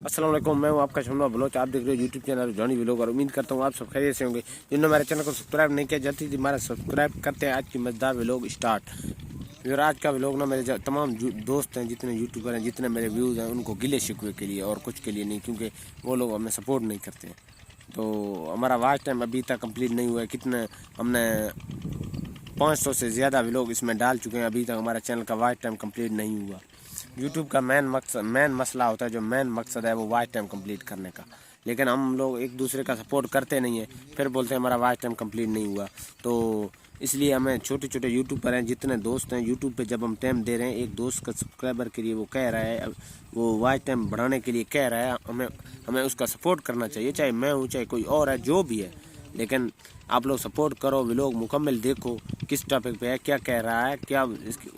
अस्सलाम वालेकुम, मैं हूं आपका शमना बलोच। आप देख रहे हो यूट्यूब चैनल जॉनी व्लॉग और उम्मीद करता हूं आप सब खैरियत से होंगे। जिन्होंने हमारे चैनल को सब्सक्राइब नहीं किया जल्दी से हमारा सब्सक्राइब करते हैं। आज की मजेदार व्लॉग स्टार्ट। फिर आज का व्लॉग ना मेरे तमाम दोस्त हैं, जितने यूट्यूबर हैं, जितने मेरे व्यूज़ हैं, उनको गिले शिकवे के लिए और कुछ के लिए नहीं, क्योंकि वो लोग हमें सपोर्ट नहीं करते हैं। तो हमारा वॉच टाइम अभी तक कंप्लीट नहीं हुआ है। कितने हमने 500 से ज़्यादा व्लॉग इसमें डाल चुके हैं, अभी तक हमारा चैनल का वॉच टाइम कंप्लीट नहीं हुआ। यूट्यूब का मेन मसला होता है, जो मेन मकसद है वो वॉच टाइम कंप्लीट करने का, लेकिन हम लोग एक दूसरे का सपोर्ट करते नहीं है, फिर बोलते हैं हमारा वॉच टाइम कंप्लीट नहीं हुआ। तो इसलिए हमें छोटे छोटे यूट्यूबर हैं, जितने दोस्त हैं यूट्यूब पे, जब हम टाइम दे रहे हैं एक दोस्त का सब्सक्राइबर के लिए, वो कह रहा है वो वॉच टाइम बढ़ाने के लिए कह रहा है, हमें उसका सपोर्ट करना चाहिए, चाहे मैं हूँ चाहे कोई और है, जो भी है। लेकिन आप लोग सपोर्ट करो, व्लॉग मुकम्मल देखो किस टॉपिक पे है, क्या कह रहा है, क्या इसकी,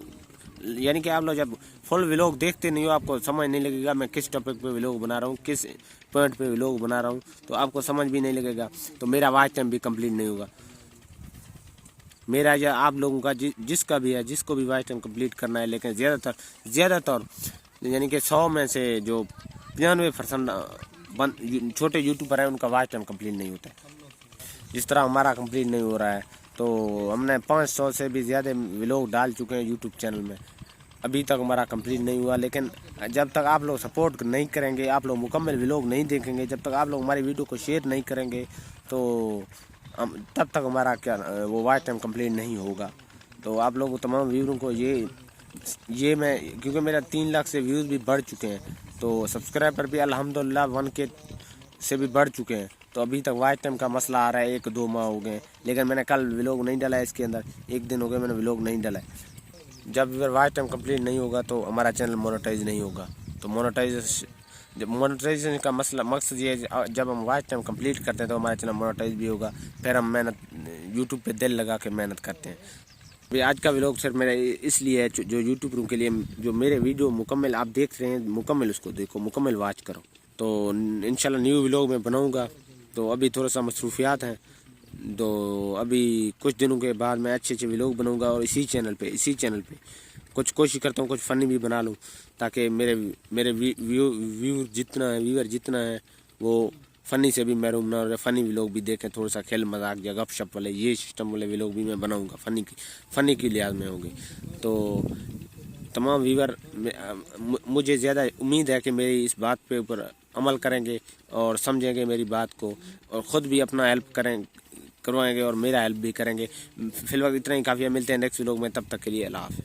यानी कि आप लोग जब फुल व्लॉग देखते नहीं हो, आपको समझ नहीं लगेगा मैं किस टॉपिक पे व्लॉग बना रहा हूँ, किस पॉइंट पे व्लॉग बना रहा हूँ, तो आपको समझ भी नहीं लगेगा, तो मेरा वॉच टाइम भी कंप्लीट नहीं होगा। मेरा या आप लोगों का जिसका भी है, जिसको भी वॉच टाइम कंप्लीट करना है, लेकिन ज़्यादातर यानी कि 100 में से जो 95% छोटे यूट्यूबर हैं, उनका वॉच टाइम कंप्लीट नहीं होता है। जिस तरह हमारा कंप्लीट नहीं हो रहा है, तो हमने 500 से भी ज़्यादा व्लॉग डाल चुके हैं यूट्यूब चैनल में, अभी तक हमारा कंप्लीट नहीं हुआ। लेकिन जब तक आप लोग सपोर्ट नहीं करेंगे, आप लोग मुकम्मल व्लॉग नहीं देखेंगे, जब तक आप लोग हमारी वीडियो को शेयर नहीं करेंगे, तो तब तक हमारा वो वॉच टाइम कंप्लीट नहीं होगा। तो आप लोग तमाम व्यूअरों को ये मैं, क्योंकि मेरा 3 लाख से व्यूज़ भी बढ़ चुके हैं, तो सब्सक्राइबर भी अल्हम्दुलिल्लाह 1K से भी बढ़ चुके हैं। तो अभी तक वॉच टाइम का मसला आ रहा है, 1-2 माह हो गए, लेकिन मैंने कल व्लॉग नहीं डाला है, इसके अंदर 1 दिन हो गए मैंने व्लॉग नहीं डाला है। जब वॉच टाइम कंप्लीट नहीं होगा तो हमारा चैनल मोनेटाइज नहीं होगा। तो मोनेटाइजेशन का मकसद ये है, जब हम वॉच टाइम कंप्लीट करते हैं तो हमारा चैनल मोनेटाइज भी होगा, फिर हम मेहनत यूट्यूब पे दिल लगा के मेहनत करते हैं। भाई आज का व्लॉग सिर्फ मेरा इसलिए है, जो यूट्यूबरों के लिए, जो मेरे वीडियो मुकम्मल आप देख रहे हैं, मुकम्मल उसको देखो, मुकम्मल वॉच करो। तो इंशाल्लाह न्यू व्लॉग में बनाऊँगा। तो अभी थोड़ा सा मसरूफियात हैं, तो अभी कुछ दिनों के बाद मैं अच्छे व्लॉग बनाऊंगा, और इसी चैनल पे कुछ कोशिश करता हूँ कुछ फ़नी भी बना लूँ, ताकि मेरे व्यूअर जितना है वो फ़नी से भी महरूम ना हो, फ़नी व्लॉग भी देखें, थोड़ा सा खेल मजाक या गपशप वाले, ये सिस्टम वाले व्लॉग भी मैं बनाऊँगा, फ़नी की लिहाज में होंगे। तो तमाम व्यूअर, मुझे ज़्यादा उम्मीद है कि मेरी इस बात पे ऊपर अमल करेंगे और समझेंगे मेरी बात को, और ख़ुद भी अपना हेल्प करवाएंगे और मेरा हेल्प भी करेंगे। फिलहाल इतना ही काफ़ी है, मिलते हैं नेक्स्ट व्लॉग में, तब तक के लिए अल्लाह हाफ़िज़।